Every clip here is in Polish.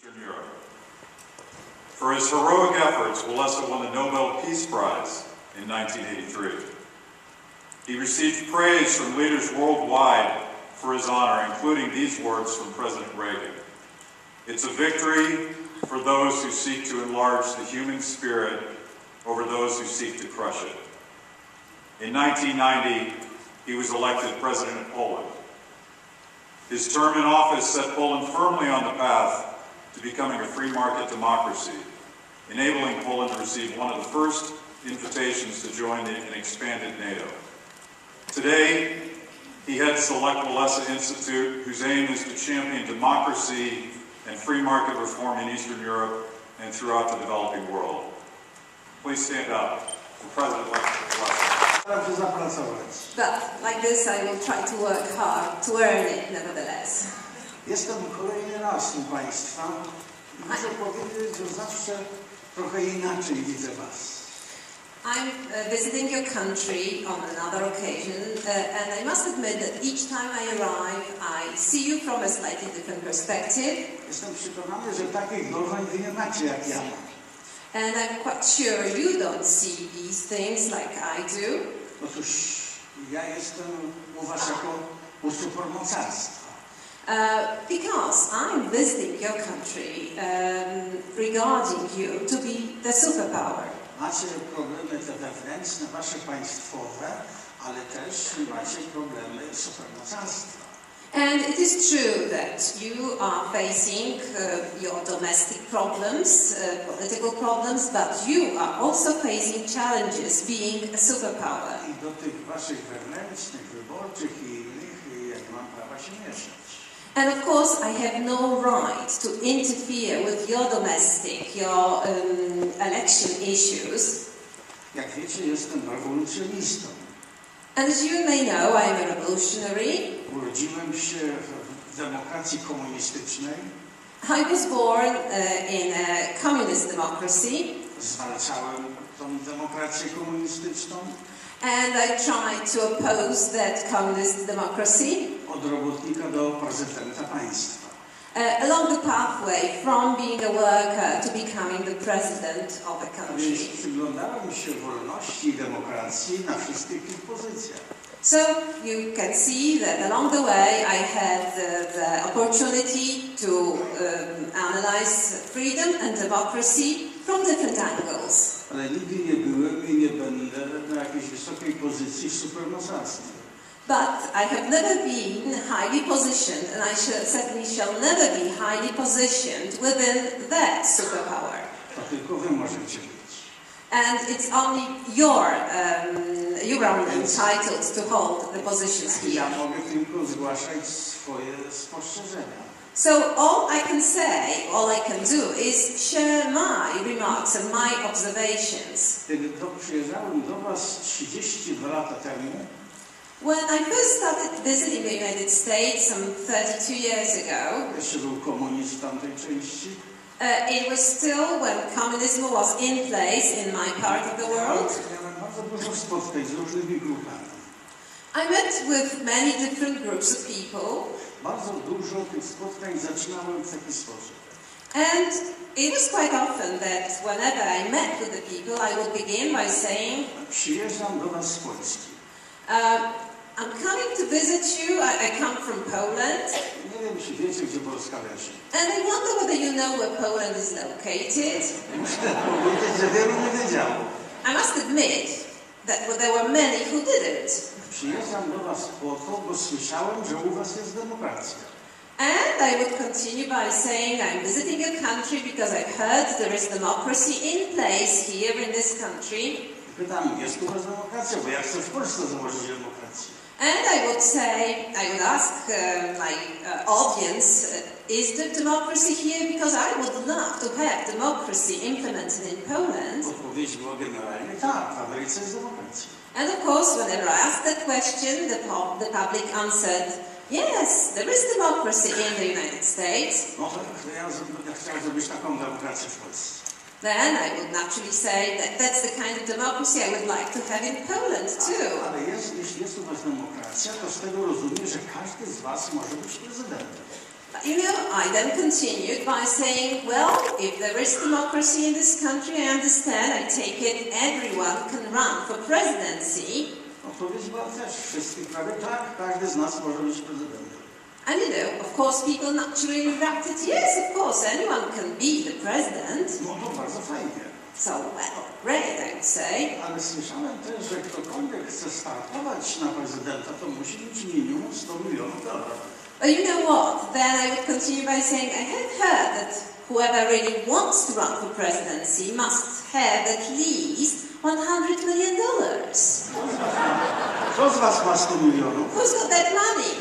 Eastern Europe. For his heroic efforts, Walesa won the Nobel Peace Prize in 1983. He received praise from leaders worldwide for his honor, including these words from President Reagan: "It's a victory for those who seek to enlarge the human spirit over those who seek to crush it." In 1990, he was elected President of Poland. His term in office set Poland firmly on the path to becoming a free market democracy, enabling Poland to receive one of the first invitations to join an expanded NATO. Today, he heads the Lech Walesa Institute, whose aim is to champion democracy and free market reform in Eastern Europe and throughout the developing world. Please stand up for President Lech Walesa. But like this, I will try to work hard to earn it nevertheless. Jestem kolejny raz u Państwa i muszę powiedzieć, że zawsze trochę inaczej widzę Was. I'm visiting your country on another occasion, and I must admit that each time I arrive, I see you from a slightly different perspective. Jestem przekonany, że takich dążeń Wy nie macie jak ja mam. And I'm quite sure you don't see these things like I do. Otóż ja jestem u Was jako u supermocarstwa. Because I'm visiting your country regarding you to be the superpower. Macie problemy te wewnętrzne, Wasze państwowe, ale też macie problemy supermocarstwa. And it is true that you are facing your domestic problems, political problems, but you are also facing challenges being a superpower. I do tych Waszych wewnętrznych, wyborczych i innych, jak mam prawa się mieszać. And of course, I have no right to interfere with your domestic, your election issues. Jak wiecie, jestem rewolucjonistą. And as you may know, I am a revolutionary. Urodziłem się w demokracji komunistycznej. I was born in a communist democracy. Zwalczałem tą demokrację komunistyczną. And I tried to oppose that communist democracy. Od robotnika do prezydenta państwa. Along the pathway from being a worker to becoming the president of a country. Więc przyglądałem się wolności i demokracji na wszystkich ich pozycjach. So you can see that along the way I had the opportunity to analyze freedom and democracy from different angles. Ale nigdy nie byłem i nie będę na jakiejś wysokiej pozycji w supermocarstwie. But I have never been highly positioned, and I certainly shall never be highly positioned within that superpower. To tylko Wy możecie być. And it's only you are entitled to hold the positions here. Ja mogę tylko zgłaszać swoje spostrzeżenia. So all I can say, all I can do is share my remarks and my observations. Kiedy przyjeżdżałem do Was 32 lata temu, when I first started visiting the United States some 32 years ago, jeszcze był komunizm w tamtej części. It was still when communism was in place in my part of the world. Miałem bardzo dużo spotkań z różnymi grupami. I met with many different groups of people. Bardzo dużo tych spotkań zaczynałem w taki sposób. And it was quite often that whenever I met with the people, I would begin by saying, Przyjeżdżam do Was z Polski. I'm coming to visit you. I come from Poland. Nie wiem, czy wiecie, gdzie Polska leży. And I wonder whether you know where Poland is located. Muszę powiedzieć, że wielu nie wiedziało. I must admit that there were many who didn't. Przyjeżdżam do Was po to, bo słyszałem, że u Was jest demokracja. And I would continue by saying I'm visiting your country because I've heard there is democracy in place here in this country. Pytam, jest u Was demokracja, bo ja chcę w Polsce założyć demokrację. And I would ask my audience, is there democracy here? Because I would love to have democracy implemented in Poland. Odpowiedź była generalnie tak, w Ameryce jest demokracja. And of course, whenever I asked that question, the public answered, yes, there is democracy in the United States. No to ja chciałem zrobić taką demokrację w Polsce. Then I would naturally say that that's the kind of democracy I would like to have in Poland too. Ale jeśli jest u Was demokracja, to z tego rozumiem, że każdy z Was może być prezydentem. But you know, I then continued by saying, well, if there is democracy in this country, I understand, I take it, everyone can run for presidency. Odpowiedź była też wszystkich prawie tak, każdy z nas może być prezydentem. And you know, of course, people naturally reacted, yes, of course, anyone can be the president. No to bardzo fajnie. So, well, great, I would say. Ale słyszałem też, że ktokolwiek chce startować na prezydenta, to musi mieć minimum $100 milionów. But you know what? Then I would continue by saying, I have heard that whoever really wants to run for presidency must have at least $100 million. Kto z was ma 100 milionów? Who's got that money?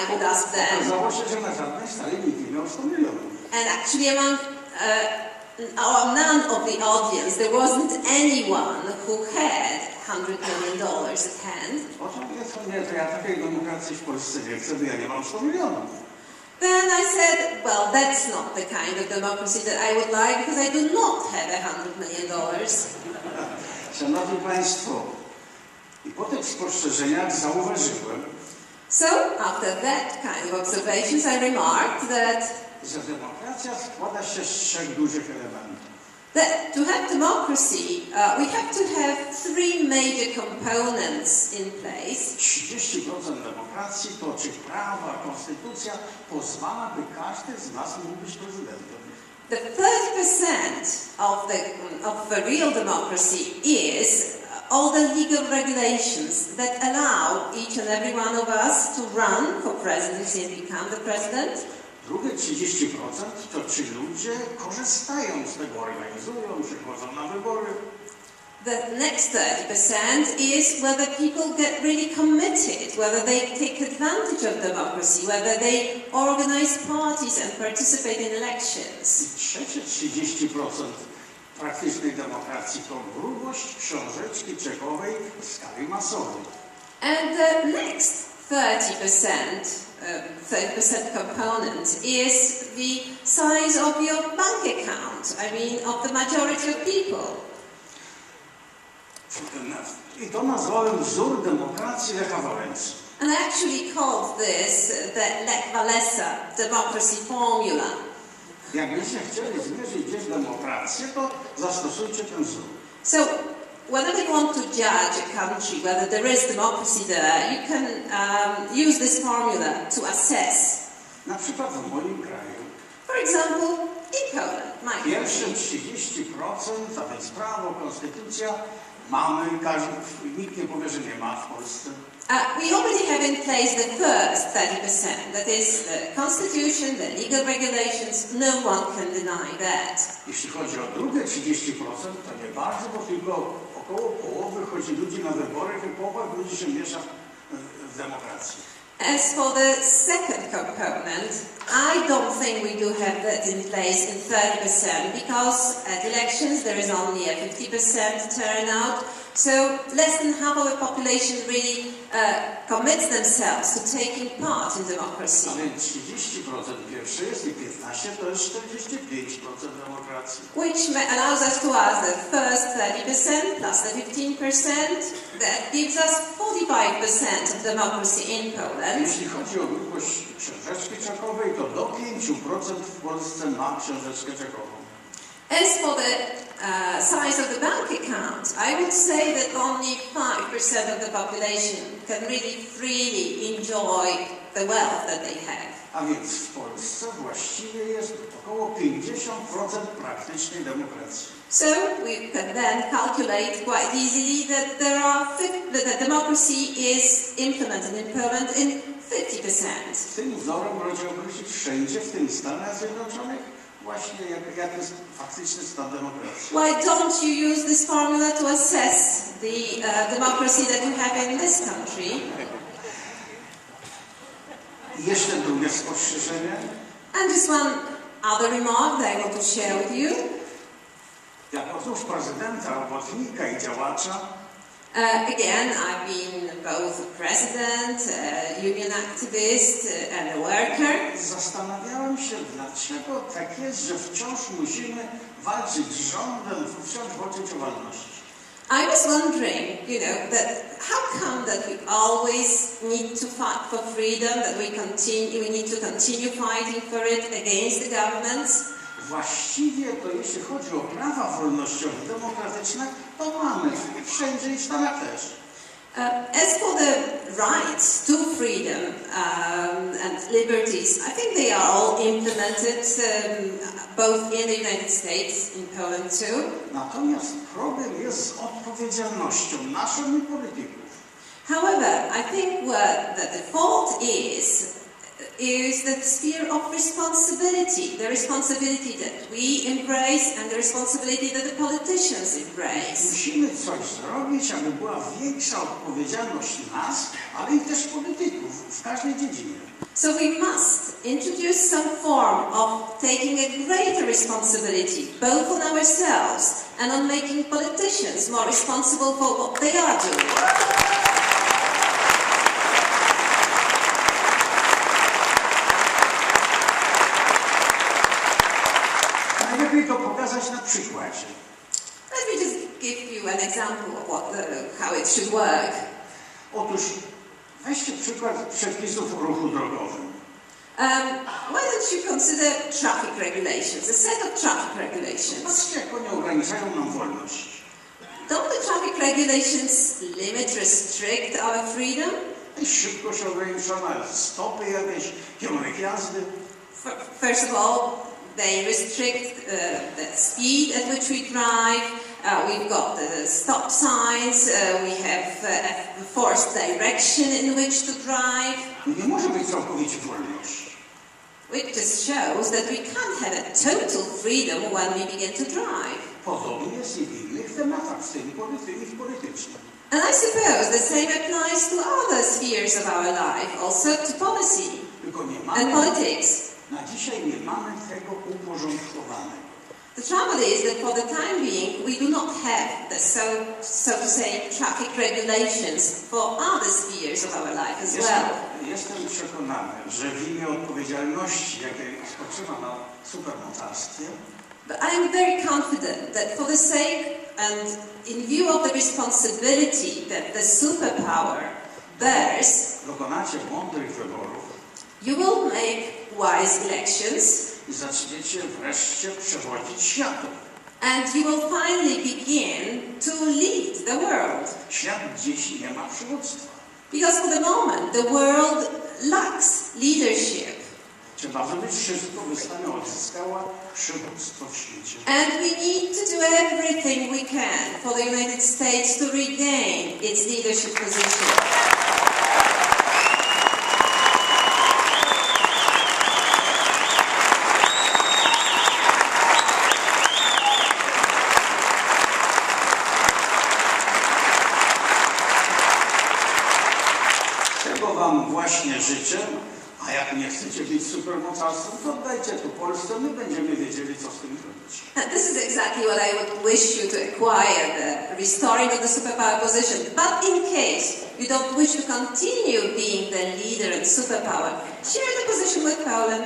I would ask them. Okazało się, że na żadnej sali nikt nie miał 100 milionów. And actually among none of the audience, there wasn't anyone who had $100 million at hand. To ja takiej demokracji w Polsce nie chcę, bo ja nie mam 100 milionów. Then I said, well, that's not the kind of democracy that I would like because I do not have $100 million. Szanowni Państwo, i po tych spostrzeżeniach zauważyłem, so after that kind of observations, I remarked that że demokracja składa się z 3 dużych elementów. That to have democracy, we have to have 3 major components in place. 30% demokracji to czy prawa, konstytucja pozwala, by każdy z nas mógł być prezydentem. The 30% of the real democracy is all the legal regulations that allow each and every one of us to run for presidency and become the president. Drugie 30% to czy ludzie korzystają z tego, organizują, przychodzą na wybory. The next 30% is whether people get really committed, whether they take advantage of democracy, whether they organize parties and participate in elections. I trzecie 30% praktycznej demokracji to grubość książeczki czekowej w skali masowej. And the next 30% component is the size of your bank account, I mean of the majority of people. I to nazwałem wzór demokracji Lecha Wałęsy. And I actually called this the Lech Walesa democracy formula. Jakbyście chcieli zmierzyć gdzieś demokrację, to zastosujcie ten wzór. So, whenever you want to judge a country, whether there is democracy there, you can use this formula to assess. Na przykład w moim kraju. For example, in Poland, my Pierwsze country. 30%, a więc prawo, konstytucja, mamy, nikt nie powie, że nie ma w Polsce. We already have in place the first 30%, that is the constitution, the legal regulations, no one can deny that. Jeśli chodzi o drugie 30%, to nie bardzo, bo tylko około połowy chodzi ludzi na wybory i połowa ludzi się miesza w demokracji. As for the second component, I don't think we do have that in place in 30% because at elections there is only a 50% turnout. So less than half of the population really commits themselves to taking part in democracy. A więc 30% pierwsze jest i 15% to jest 45% demokracji. Which allows us to ask the first 30% plus the 15%, that gives us 45% of democracy in Poland. Jeśli chodzi o grubość książeczki czekowej, to do 5% w Polsce ma książeczkę czekową. As for the size of the bank account, I would say that only 5% of the population can really freely enjoy the wealth that they have. A więc w Polsce właściwie jest około 50% praktycznej demokracji. So we can then calculate quite easily that that democracy is implemented in Poland in 50%. Tym wzorem możecie określić wszędzie, w tym Stanach Zjednoczonych, właśnie jak jest faktyczny stan demokracji. Why don't you use this formula to assess the democracy that you have in this country? I jeszcze drugie spostrzeżenie. And just one other remark that I want to share with you. Jako cóż prezydenta, robotnika i działacza, Again, I've been both a president, a union activist, and a worker. zastanawiałem się, dlaczego tak jest, że wciąż musimy walczyć z rządem, wciąż walczyć o wolności. I was wondering, that how come that we always need to fight for freedom, that we need to continue fighting for it against the governments? Właściwie to jeśli chodzi o prawa wolnościowe, demokratyczne, to mamy wszędzie i w Stanach też. As for the rights to freedom and liberties, I think they are all implemented both in the United States, in Poland too. Natomiast problem jest z odpowiedzialnością naszą i polityków. However, I think that the fault is the sphere of responsibility, the responsibility that we embrace and the responsibility that the politicians embrace. Musimy coś zrobić, aby była większa odpowiedzialność nas, ale i też polityków w każdej dziedzinie. So we must introduce some form of taking a greater responsibility, both on ourselves and on making politicians more responsible for what they are doing. Najlepiej to pokazać na przykładzie. Let me just give you an example of how it should work. Otóż weźcie przykład przepisów o ruchu drogowym. Why don't you consider traffic regulations, a set of traffic regulations? Patrzcie, jak one ograniczają nam wolność. Don't the traffic regulations limit, restrict our freedom? I szybkość ograniczona, stopy jakieś, kierunek jazdy. First of all, they restrict the speed at which we drive. We've got the stop signs. We have a forced direction in which to drive. Nie może być całkowicie wolność. Which just shows that we can't have a total freedom when we begin to drive. Podobnie jest i w innych tematach, w tym politycznym. And I suppose the same applies to other spheres of our life, also to policy Tylko nie and mamy, politics. na dzisiaj nie mamy tego uporządkowanego. The trouble is that for the time being, we do not have the so to say traffic regulations for other spheres of our life as well. Jestem przekonany, że w imię odpowiedzialności, jakiej spoczywa na supermocarstwie, But I am very confident that for the sake and in view of the responsibility that the superpower bears, dokonacie mądrych wyborów you will make wise elections i zaczniecie wreszcie przewodzić światem. and you will finally begin to lead the world. Świat dziś nie ma przywództwa. Because for the moment, the world lacks leadership. Trzeba zrobić wszystko, by Stany odzyskała przywództwo w świecie. And we need to do everything we can for the United States to regain its leadership position. Tego wam właśnie życzę, a jak nie chcecie być supermocarstwem, to oddajcie to Polsce, my będziemy wiedzieli, co z tym zrobić. And this is exactly what I would wish you to acquire, the restoring of the superpower position. But in case you don't wish to continue being the leader and superpower, share the position with Poland.